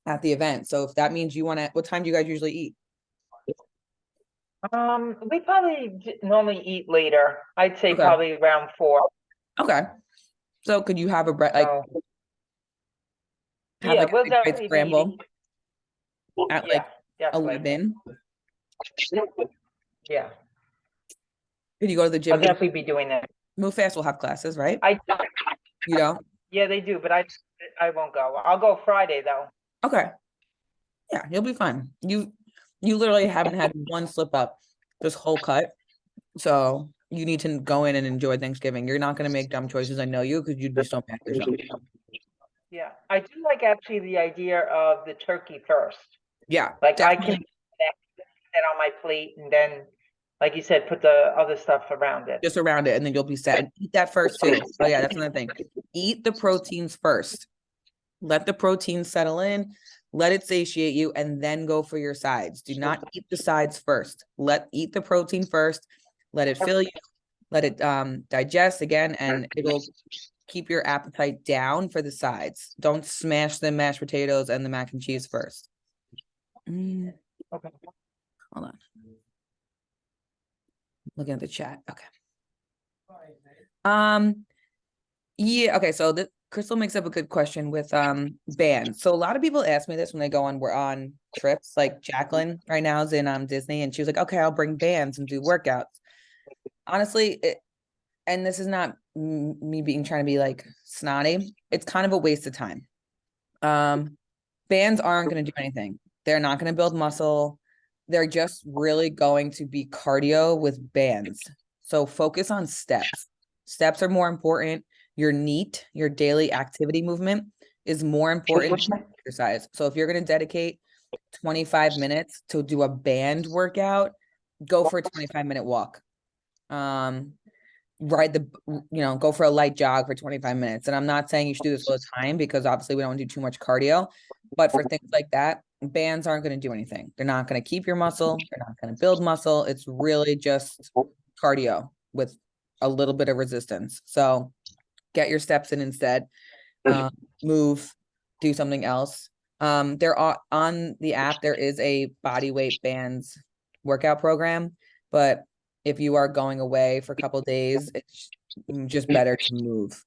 at the event. So if that means you want to, what time do you guys usually eat?
We probably normally eat later. I'd say
Okay.
probably around 4.
Okay. So could you have a like
So,
have
yeah,
like a
we'll
big fried
definitely be
scramble
eating.
at
Yeah,
like
definitely.
11?
Yeah,
Could you go to the
I'll
gym?
definitely be doing that.
Move Fast will have classes, right?
I
You don't?
Yeah, they do, but I won't go. I'll go Friday though.
Okay. Yeah, you'll be fine. You literally haven't had one slip up this whole cut. So you need to go in and enjoy Thanksgiving. You're not going to make dumb choices. I know you, because you'd be so mad at yourself.
Yeah, I do like actually the idea of the turkey first.
Yeah.
Like I
definitely.
can put that on my plate and then, like you said, put the other stuff around it.
Just around it, and then you'll be set. And eat that first too. Oh yeah, that's another thing. Eat the proteins first. Let the proteins settle in. Let it satiate you, and then go for your sides. Do not eat the sides first. Eat the protein first. Let it fill you. Let it digest again, and it'll keep your appetite down for the sides. Don't smash the mashed potatoes and the mac and cheese first.
Okay.
Hold on. Looking at the chat. Okay. Yeah, okay. So Crystal makes up a good question with bands. So a lot of people ask me this when they go on, we're on trips. Like Jacqueline right now is in Disney, and she was like, okay, I'll bring bands and do workouts. Honestly, and this is not me trying to be like snotty, it's kind of a waste of time. Bands aren't going to do anything. They're not going to build muscle. They're just really going to be cardio with bands. So focus on steps. Steps are more important. Your NEAT, your daily activity movement, is more important than exercise. So if you're going to dedicate 25 minutes to do a band workout, go for a 25-minute walk. Go for a light jog for 25 minutes. And I'm not saying you should do this all the time, because obviously we don't do too much cardio, but for things like that, bands aren't going to do anything. They're not going to keep your muscle. They're not going to build muscle. It's really just cardio with a little bit of resistance. So get your steps in instead. Move, do something else. There are on the app, there is a body weight bands workout program, but if you are going away for a couple of days, it's just better to move.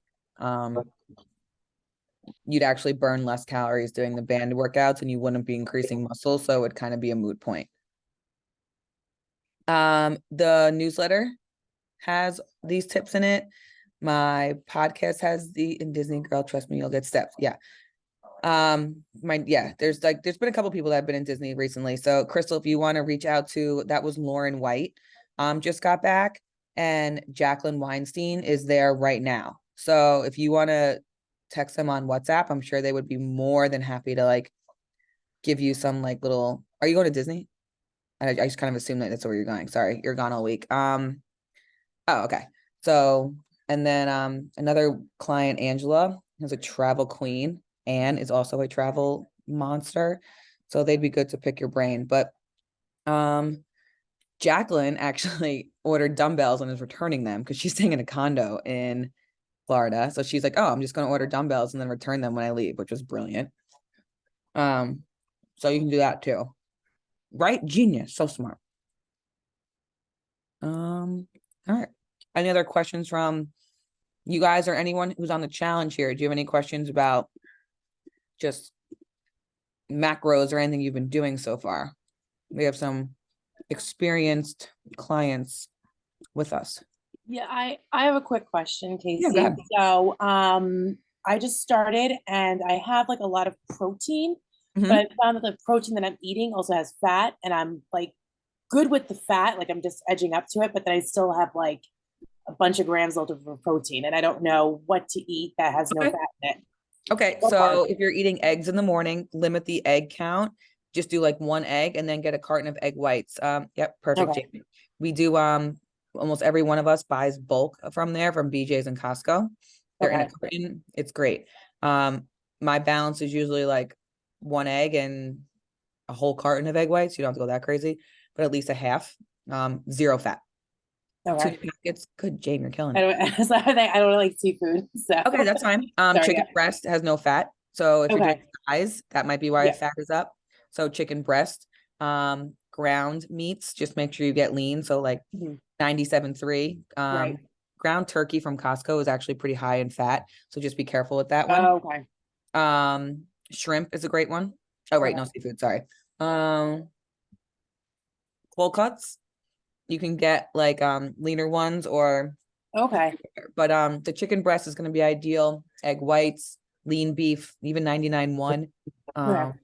You'd actually burn less calories doing the band workouts, and you wouldn't be increasing muscle, so it would kind of be a moot point. The newsletter has these tips in it. My podcast has in Disney Girl, trust me, you'll get steps. Yeah. There's been a couple people that have been in Disney recently. So Crystal, if you want to reach out to, that was Lauren White, just got back, and Jacqueline Weinstein is there right now. So if you want to text them on WhatsApp, I'm sure they would be more than happy to like give you some like little, are you going to Disney? I just kind of assumed that that's where you're going. Sorry, you're gone all week. Oh, okay. So, and then another client, Angela, is a travel queen. Anne is also a travel monster. So they'd be good to pick your brain. But Jacqueline actually ordered dumbbells and is returning them because she's staying in a condo in Florida. So she's like, oh, I'm just going to order dumbbells and then return them when I leave, which was brilliant. So you can do that too. Right? Genius. So smart. All right. Any other questions from you guys or anyone who's on the challenge here? Do you have any questions about just macros or anything you've been doing so far? We have some experienced clients with us.
Yeah, I have a quick question, Casey.
Yeah, go ahead.
So I just started and I have like a lot of protein, but I found that the protein that I'm eating also has fat, and I'm like good with the fat, like I'm just edging up to it, but then I still have like a bunch of grams left of protein, and I don't know what to eat that has no fat in it.
Okay, so if you're eating eggs in the morning, limit the egg count. Just do like 1 egg and then get a carton of egg whites. Yep, perfect.
Okay.
Jamie. We do almost every one of us buys bulk from there, from BJ's and Costco. They're in a carton. It's great. My balance is usually like 1 egg and a whole carton of egg whites. You don't have to go that crazy, but at least a half. 0 fat.
Okay.
2 packets. Good, Jane, you're killing
I
it.
don't, I don't like seafood, so.
Okay, that's fine.
Sorry,
Chicken
yeah.
breast has no fat. So if you're doing
Okay.
thighs, that might be why
Yeah.
fat is up. So chicken breast, ground meats, just make sure you get lean. So like
Mhm.
97.3.
Right.
Ground turkey from Costco is actually pretty high in fat. So just be careful with that one.
Oh, okay.
Shrimp is a great one. Oh, right,
Okay.
no seafood, sorry. Cold cuts. You can get like leaner ones or
Okay.
but the chicken breast is gonna be ideal. Egg whites, lean beef, even 99.1.
Okay.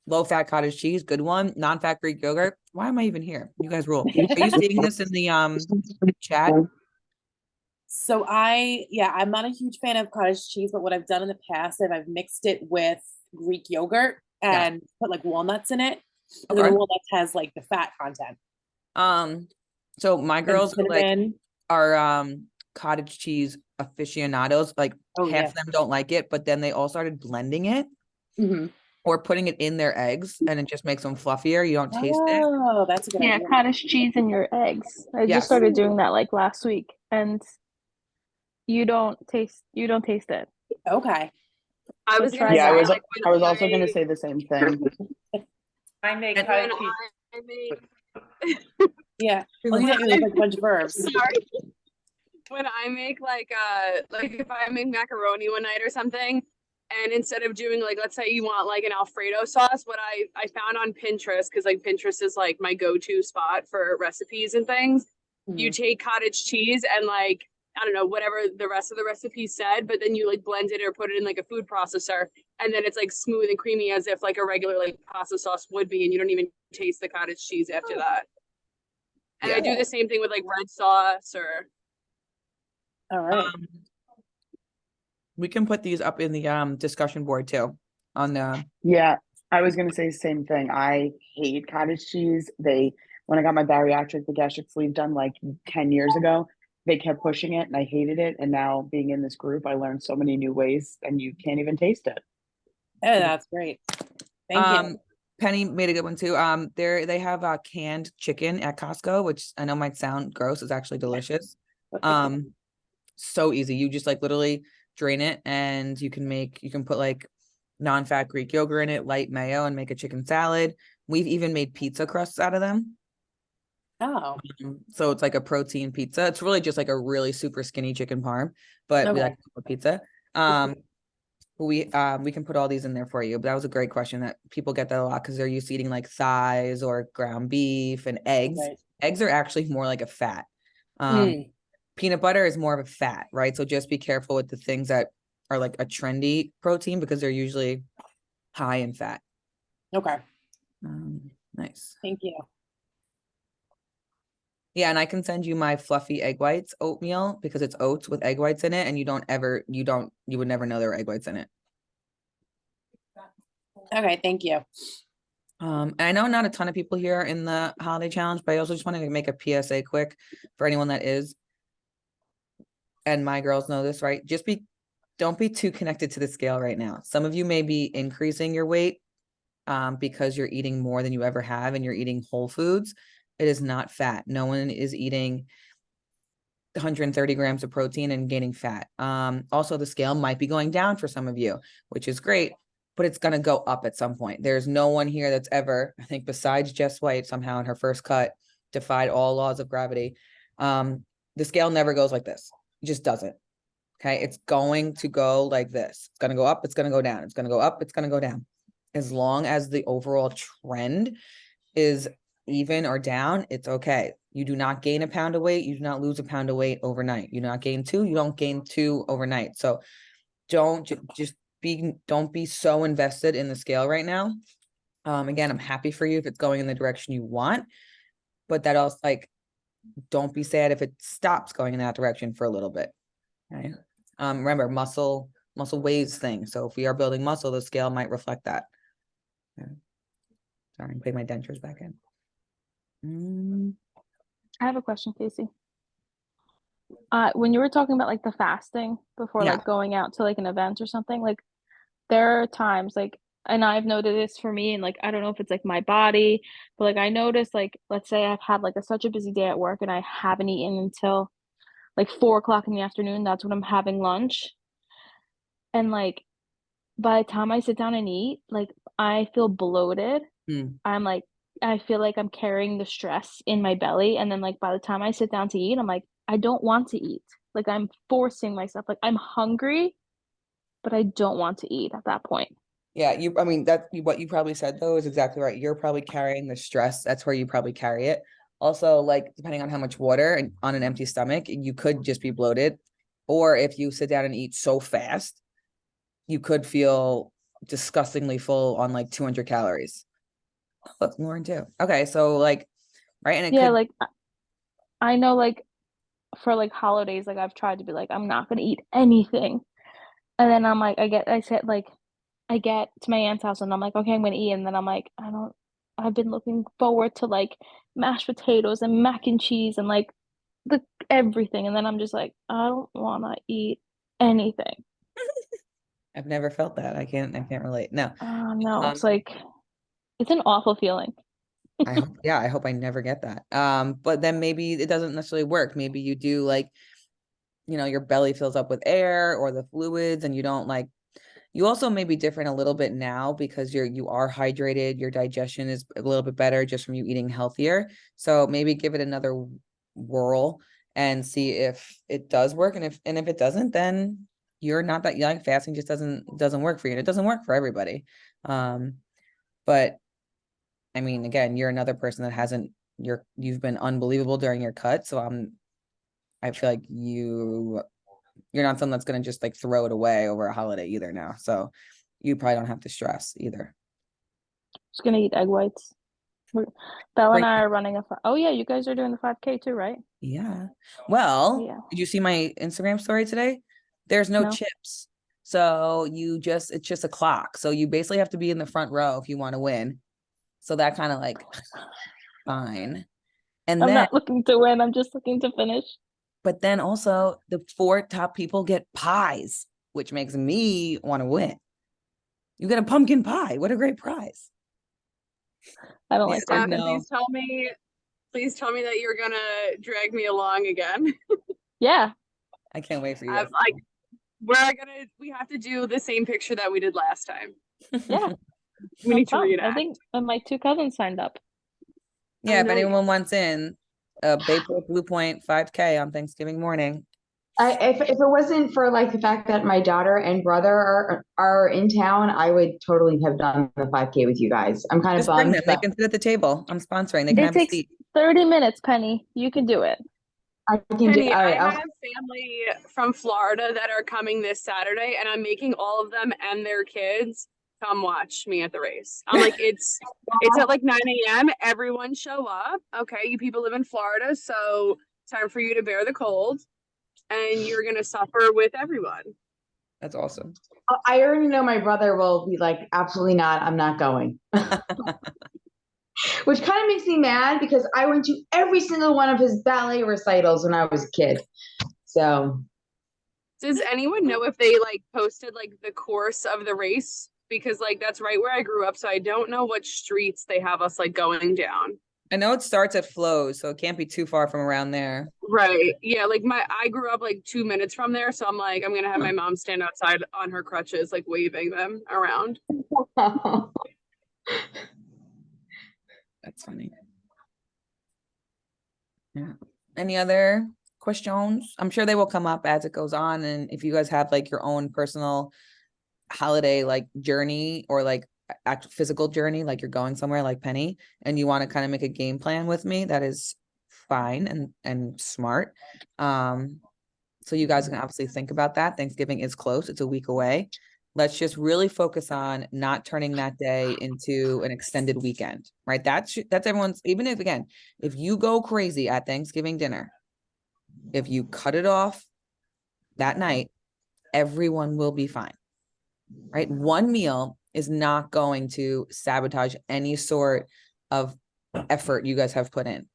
Low fat cottage cheese, good one. Non-fat Greek yogurt. Why am I even here? You guys rule. Are you seeing this in the chat?
So I'm not a huge fan of cottage cheese, but what I've done in the past is I've mixed it with Greek yogurt and put like walnuts in it. And then the walnuts has like the fat content.
So my girls
cinnamon.
are cottage cheese aficionados. Like half of them don't like it, but then they all started blending it or putting it in their eggs, and it just makes them fluffier. You don't taste it.
Oh, that's a good idea.
Yeah, cottage cheese in your eggs. I
Yes.
just started doing that like last week, and you don't taste it.
Okay.
I was
try
Yeah,
that.
I was also gonna say the same thing.
I make
And
cottage
when
cheese.
Yeah. Well, you like a bunch of verbs.
Sorry. When I make like if I make macaroni one night or something, and instead of doing like, let's say you want like an Alfredo sauce, what I found on Pinterest, because like Pinterest is like my go-to spot for recipes and things. You take cottage cheese and like, I don't know, whatever the rest of the recipe said, but then you like blend it or put it in like a food processor, and then it's like smooth and creamy as if like a regular like pasta sauce would be, and you don't even taste the cottage cheese after that. And I do the same thing with like red sauce or.
All right.
We can put these up in the discussion board too. On the
Yeah, I was gonna say the same thing. I hate cottage cheese. When I got my bariatric, the gastric sleeve done like 10 years ago, they kept pushing it and I hated it. And now being in this group, I learned so many new ways and you can't even taste it.
Oh, that's great. Thank you.
Penny made a good one too. They have canned chicken at Costco, which I know might sound gross. It's actually delicious. So easy. You just like literally drain it and you can put like non-fat Greek yogurt in it, light mayo, and make a chicken salad. We've even made pizza crusts out of them.
Oh.
So it's like a protein pizza. It's really just like a really super skinny chicken parm, but we like pizza. We can put all these in there for you. But that was a great question that people get that a lot because they're used to eating like thighs or ground beef and eggs.
Right.
Eggs are actually more like a fat. Peanut butter is more of a fat, right? So just be careful with the things that are like a trendy protein because they're usually high in fat.
Okay.
Nice.
Thank you.
Yeah, and I can send you my fluffy egg whites oatmeal because it's oats with egg whites in it, and you would never know there were egg whites in it.
Okay, thank you.
And I know not a ton of people here in the holiday challenge, but I also just wanted to make a PSA quick for anyone that is. And my girls know this, right? Don't be too connected to the scale right now. Some of you may be increasing your weight because you're eating more than you ever have and you're eating whole foods. It is not fat. No one is eating 130 grams of protein and gaining fat. Also, the scale might be going down for some of you, which is great, but it's going to go up at some point. There's no one here that's ever, I think besides Jess White, somehow in her first cut, defied all laws of gravity. The scale never goes like this. It just doesn't. Okay. It's going to go like this. It's going to go up. It's going to go down. It's going to go up. It's going to go down. As long as the overall trend is even or down, it's okay. You do not gain a pound of weight. You do not lose a pound of weight overnight. You do not gain 2. You don't gain 2 overnight. So don't be so invested in the scale right now. Again, I'm happy for you if it's going in the direction you want, but that also like, don't be sad if it stops going in that direction for a little bit. Okay. Remember, muscle weighs things. So if we are building muscle, the scale might reflect that. Okay. Sorry, I'm putting my dentures back in.
I have a question, Casey. When you were talking about like the fasting before like going out to like an event or something, like there are times like and I've noticed this for me, and like I don't know if it's like my body, but like I noticed like let's say I've had like such a busy day at work and I haven't eaten until like 4 o'clock in the afternoon. That's when I'm having lunch. And like by the time I sit down and eat, like I feel bloated. I'm like I feel like I'm carrying the stress in my belly. And then like by the time I sit down to eat, I'm like, I don't want to eat. Like I'm forcing myself. Like I'm hungry, but I don't want to eat at that point.
Yeah, I mean, what you probably said though is exactly right. You're probably carrying the stress. That's where you probably carry it. Also, like depending on how much water and on an empty stomach, you could just be bloated. Or if you sit down and eat so fast, you could feel disgustingly full on like 200 calories. That's Lauren too. Okay, so like, right, and it
Yeah,
could,
like I know like for like holidays, like I've tried to be like, I'm not gonna eat anything. And then I'm like, I get to my aunt's house and I'm like, okay, I'm gonna eat. And then I'm like, I've been looking forward to like mashed potatoes and mac and cheese and like everything. And then I'm just like, I don't wanna eat anything.
I've never felt that. I can't relate. No.
No, it's like, it's an awful feeling.
I hope I never get that. But then maybe it doesn't necessarily work. Maybe you do like, your belly fills up with air or the fluids and you don't like, you also may be different a little bit now because you are hydrated, your digestion is a little bit better just from you eating healthier. So maybe give it another whirl and see if it does work. And if it doesn't, then you're not that young. Fasting just doesn't work for you. And it doesn't work for everybody. But I mean, again, you're another person that you've been unbelievable during your cut. So I feel like you're not someone that's going to just like throw it away over a holiday either now. So you probably don't have to stress either.
Just gonna eat egg whites. Bella and I are running oh yeah, you guys are doing the 5K too, right?
Yeah. Well, Did you see my Instagram story today? There's no chips. So it's just a clock. So you basically have to be in the front row if you want to win. So that kind of like fine. And
I'm
then
not looking to win, I'm just looking to finish.
But then also the 4 top people get pies, which makes me want to win. You get a pumpkin pie. What a great prize.
I don't like
pumpkin. Please tell me that you're gonna drag me along again.
Yeah.
I can't wait for you.
We have to do the same picture that we did last time.
Yeah.
We need to reenact.
I think my 2 cousins signed up.
Yeah, if anyone wants in, Bayport Blue Point 5K on Thanksgiving morning.
If it wasn't for like the fact that my daughter and brother are in town, I would totally have done the 5K with you guys. I'm kind of bummed.
They can sit at the table. I'm sponsoring. They can have a seat.
30 minutes, Penny. You can do it.
I can do it.
I have family from Florida that are coming this Saturday, and I'm making all of them and their kids come watch me at the race. I'm like, it's at like 9 a.m. Everyone show up. Okay, you people live in Florida, so time for you to bear the cold, and you're gonna suffer with everyone.
That's awesome.
I already know my brother will be like, absolutely not, I'm not going. Which kind of makes me mad because I went to every single one of his ballet recitals when I was a kid. So
does anyone know if they like posted like the course of the race? Because like that's right where I grew up, so I don't know what streets they have us like going down.
I know it starts at Flows, so it can't be too far from around there.
Right. Yeah, like I grew up like 2 minutes from there, so I'm like, I'm gonna have my mom stand outside on her crutches, like waving them around.
That's funny. Yeah. Any other questions? I'm sure they will come up as it goes on, and if you guys have like your own personal holiday like journey or like physical journey, like you're going somewhere like Penny and you want to kind of make a game plan with me, that is fine and smart. So you guys can obviously think about that. Thanksgiving is close. It's a week away. Let's just really focus on not turning that day into an extended weekend, right? That's everyone's, even if you go crazy at Thanksgiving dinner, if you cut it off that night, everyone will be fine, right? One meal is not going to sabotage any sort of effort you guys have put in.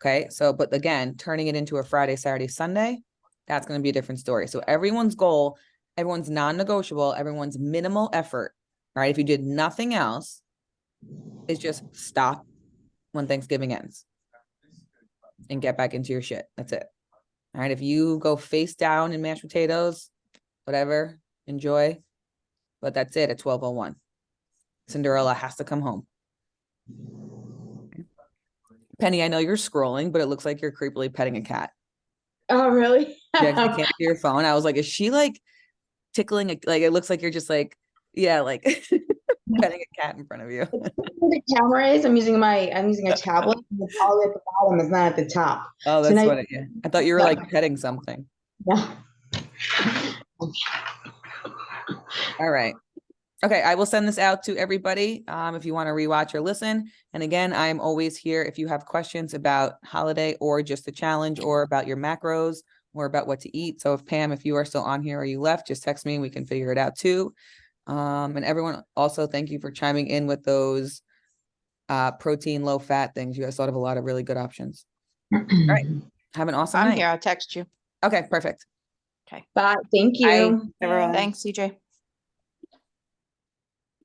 Okay. So, but again, turning it into a Friday, Saturday, Sunday, that's going to be a different story. So everyone's goal, everyone's non-negotiable, everyone's minimal effort All right. If you did nothing else, is just stop when Thanksgiving ends and get back into your shit. That's it. All right. If you go face down in mashed potatoes, whatever, enjoy. But that's it at 12:01. Cinderella has to come home. Penny, I know you're scrolling, but it looks like you're creepily petting a cat.
Oh, really?
Yeah, 'cause I can't see your phone. I was like, is she like tickling like it looks like you're just like, yeah, like petting a cat in front of you.
The camera is. I'm using a tablet. And it's all at the bottom. It's not at the top.
Oh,
So
that's
now-
what it is. I thought you were like petting something.
Yeah.
All right. Okay, I will send this out to everybody if you want to rewatch or listen. And again, I'm always here if you have questions about holiday or just the challenge or about your macros or about what to eat. So if Pam, if you are still on here or you left, just text me and we can figure it out too. And everyone also, thank you for chiming in with those protein, low fat things. You guys thought of a lot of really good options. All right. Have an awesome
I'm
night.
here. I'll text you.
Okay, perfect.
Okay.
Bye. Thank you.
Bye.
Thanks, CJ.